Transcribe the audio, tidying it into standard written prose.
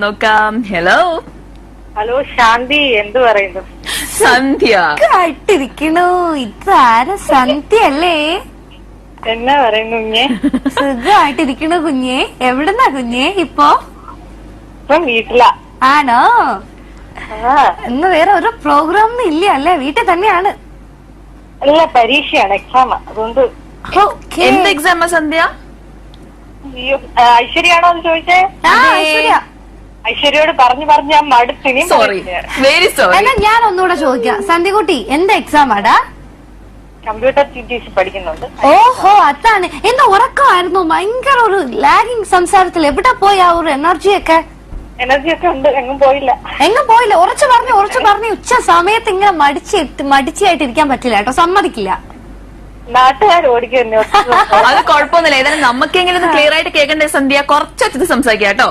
നോക്കാം. Hello hello ശാന്തി, എന്ത് പറയുന്നു? സന്ധ്യ ആയിട്ടിരിക്കണു. ഇതാര സന്ധ്യ അല്ലേ? എന്നാ പറയുന്നു കുഞ്ഞെ? സുഖമായിട്ടിരിക്കണു കുഞ്ഞെ. എവിടുന്നാ കുഞ്ഞെ ഇപ്പൊ? ഇപ്പം വീട്ടിലാ. ആണോ? ആ ഇന്ന് വേറെ ഒരു പ്രോഗ്രാം ഒന്നും ഇല്ല അല്ലേ? വീട്ടിൽ തന്നെയാണ്. അല്ല, പരീക്ഷയാണ്, എക്സാം. അതുകൊണ്ട് ഓക്കേ. എന്ത് എക്സാമാ സന്ധ്യ? അയ്യോ, ഐശ്വര്യാണോ എന്ന് ചോദിച്ചേ? ആ, അതെ. ഐശ്വര്യ. ഐശ്വര്യയോട് പറഞ്ഞു ഞാൻ മടുത്തിനി. Sorry, very sorry. എന്നാ ഞാൻ ഒന്നുകൂടെ ചോദിക്കാം. സന്ധ്യകുട്ടി, എന്ത് എക്സാം ആടാ? കമ്പ്യൂട്ടർ TTC പഠിക്കുന്നുണ്ട്. ഓഹോ, അതാണ്. എന്താ ഉറക്കമായിരുന്നു? ഭയങ്കര ഒരു ലാഗിങ് സംസാരത്തിൽ. എവിടെ പോയി ആ ഒരു എനർജിയൊക്കെ? എനർജി ഒക്കെ ഉണ്ട്, എങ്ങും പോയില്ല. എങ്ങും പോയില്ല. ഉറച്ചു പറഞ്ഞു ഉച്ച സമയത്ത് ഇങ്ങനെ മടിച്ചായിട്ടിരിക്കാൻ പറ്റില്ല കേട്ടോ, സമ്മതിക്കില്ല. നാട്ടുകാർ ഓടിക്കുന്നു. അത് കുഴപ്പമൊന്നുമില്ല. ഏതായാലും നമുക്കെങ്കിലും ക്ലിയർ ആയിട്ട് കേൾക്കണ്ടേ സന്ധ്യ? കുറച്ച് സംസാരിക്കാം കേട്ടോ.